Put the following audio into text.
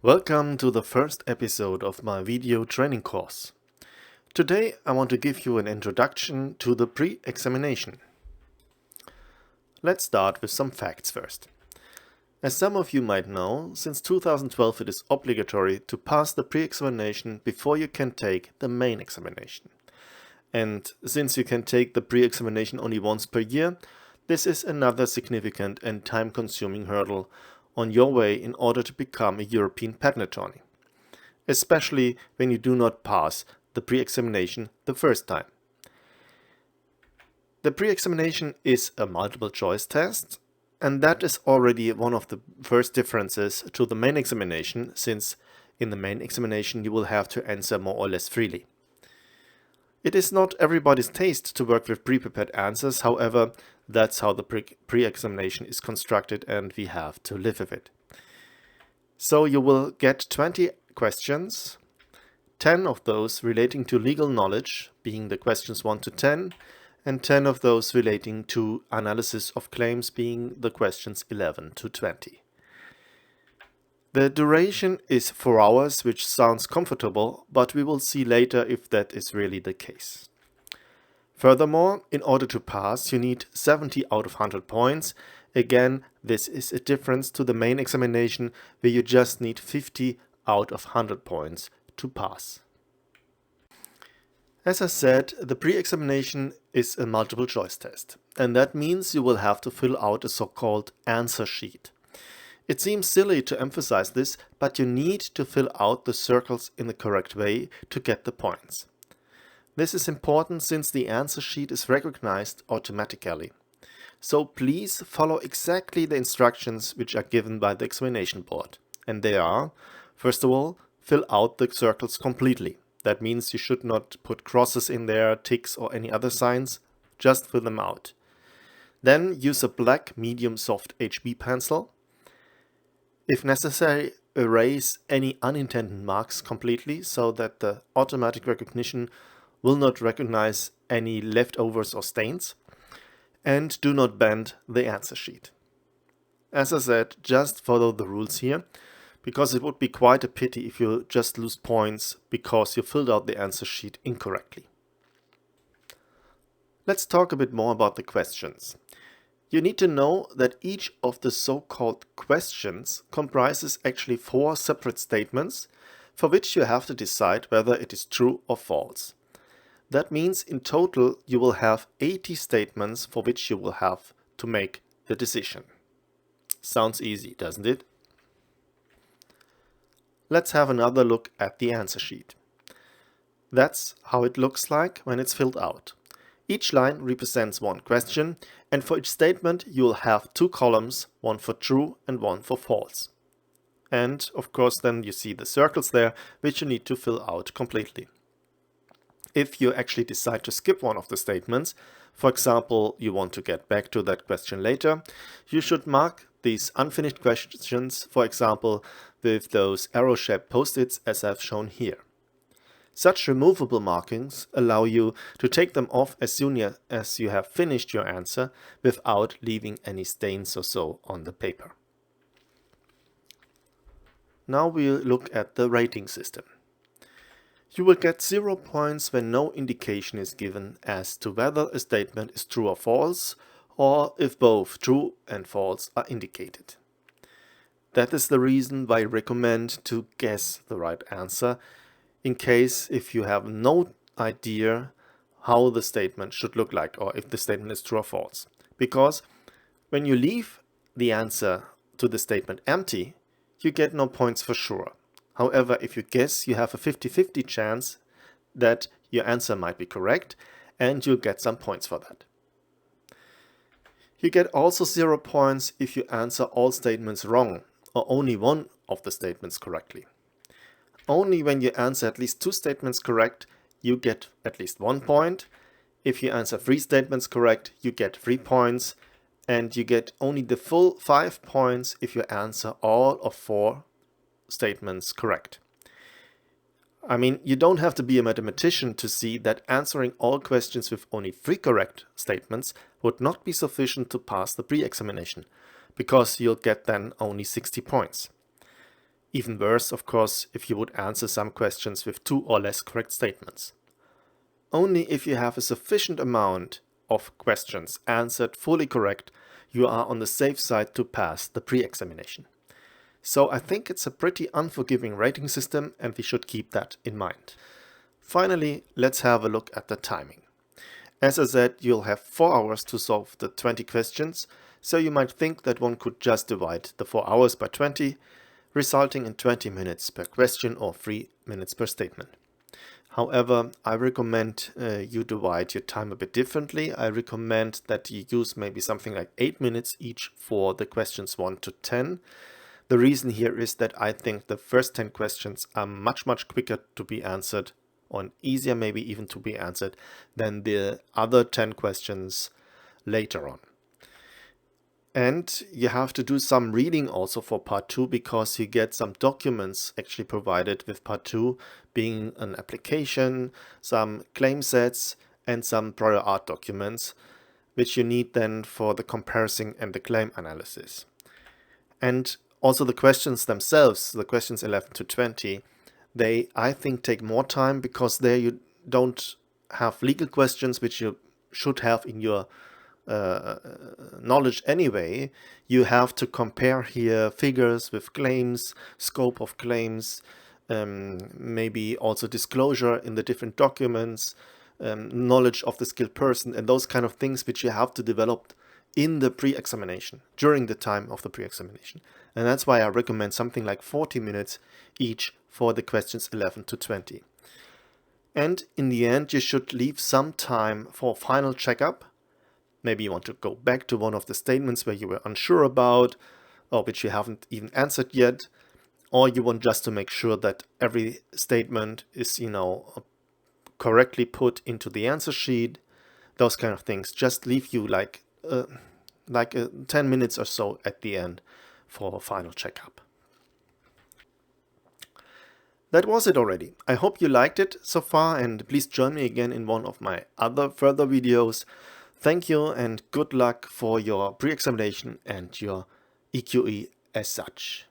Welcome to the first episode of my video training course. Today I want to give you an introduction to the pre-examination. Let's start with some facts first. As some of you might know, since 2012 it is obligatory to pass the pre-examination before you can take the main examination. And since you can take the pre-examination only once per year, this is another significant and time-consuming hurdle on your way in order to become a European patent attorney, especially when you do not pass the pre-examination the first time. The pre-examination is a multiple choice test, and that is already one of the first differences to the main examination, since in the main examination you will have to answer more or less freely. It is not everybody's taste to work with pre-prepared answers, however, that's how the pre-examination is constructed and we have to live with it. So you will get 20 questions, 10 of those relating to legal knowledge, being the questions 1 to 10, and 10 of those relating to analysis of claims, being the questions 11 to 20. The duration is 4 hours, which sounds comfortable, but we will see later if that is really the case. Furthermore, in order to pass, you need 70 out of 100 points. Again, this is a difference to the main examination, where you just need 50 out of 100 points to pass. As I said, the pre-examination is a multiple choice test, and that means you will have to fill out a so-called answer sheet. It seems silly to emphasize this, but you need to fill out the circles in the correct way to get the points. This is important since the answer sheet is recognized automatically. So please follow exactly the instructions which are given by the examination board. And they are, first of all, fill out the circles completely. That means you should not put crosses in there, ticks or any other signs, just fill them out. Then use a black medium soft HB pencil. If necessary, erase any unintended marks completely so that the automatic recognition will not recognize any leftovers or stains, and do not bend the answer sheet. As I said, just follow the rules here, because it would be quite a pity if you just lose points because you filled out the answer sheet incorrectly. Let's talk a bit more about the questions. You need to know that each of the so-called questions comprises actually 4 separate statements for which you have to decide whether it is true or false. That means in total you will have 80 statements for which you will have to make the decision. Sounds easy, doesn't it? Let's have another look at the answer sheet. That's how it looks like when it's filled out. Each line represents one question, and for each statement you will have 2 columns, one for true and one for false. And of course then you see the circles there, which you need to fill out completely. If you actually decide to skip one of the statements, for example, you want to get back to that question later, you should mark these unfinished questions, for example, with those arrow-shaped post-its as I've shown here. Such removable markings allow you to take them off as soon as you have finished your answer without leaving any stains or so on the paper. Now we'll look at the rating system. You will get 0 points when no indication is given as to whether a statement is true or false, or if both true and false are indicated. That is the reason why I recommend to guess the right answer, in case if you have no idea how the statement should look like or if the statement is true or false. Because when you leave the answer to the statement empty, you get no points for sure. However, if you guess, you have a 50-50 chance that your answer might be correct, and you'll get some points for that. You get also 0 points if you answer all statements wrong, or only one of the statements correctly. Only when you answer at least 2 statements correct, you get at least 1 point. If you answer 3 statements correct, you get 3 points, and you get only the full 5 points if you answer all of 4 statements correct. I mean, you don't have to be a mathematician to see that answering all questions with only 3 correct statements would not be sufficient to pass the pre-examination, because you'll get then only 60 points. Even worse, of course, if you would answer some questions with 2 or less correct statements. Only if you have a sufficient amount of questions answered fully correct, you are on the safe side to pass the pre-examination. So I think it's a pretty unforgiving rating system, and we should keep that in mind. Finally, let's have a look at the timing. As I said, you'll have 4 hours to solve the 20 questions, so you might think that one could just divide the 4 hours by 20, resulting in 20 minutes per question or 3 minutes per statement. However, I recommend you divide your time a bit differently. I recommend that you use maybe something like 8 minutes each for the questions 1 to 10. The reason here is that I think the first 10 questions are much quicker to be answered, or easier maybe even to be answered, than the other 10 questions later on. And you have to do some reading also for part 2, because you get some documents actually provided with part 2, being an application, some claim sets, and some prior art documents, which you need then for the comparison and the claim analysis. And also the questions themselves, the questions 11 to 20, they, I think, take more time, because there you don't have legal questions, which you should have in your knowledge anyway. You have to compare here figures with claims, scope of claims, maybe also disclosure in the different documents, knowledge of the skilled person, and those kind of things which you have to develop in the pre-examination, during the time of the pre-examination. And that's why I recommend something like 40 minutes each for the questions 11 to 20. And in the end, you should leave some time for final checkup. Maybe you want to go back to one of the statements where you were unsure about, or which you haven't even answered yet, or you want just to make sure that every statement is, correctly put into the answer sheet. Those kind of things. Just leave you like 10 minutes or so at the end for a final checkup. That was it already. I hope you liked it so far, and please join me again in one of my other further videos. Thank you and good luck for your pre-examination and your EQE as such.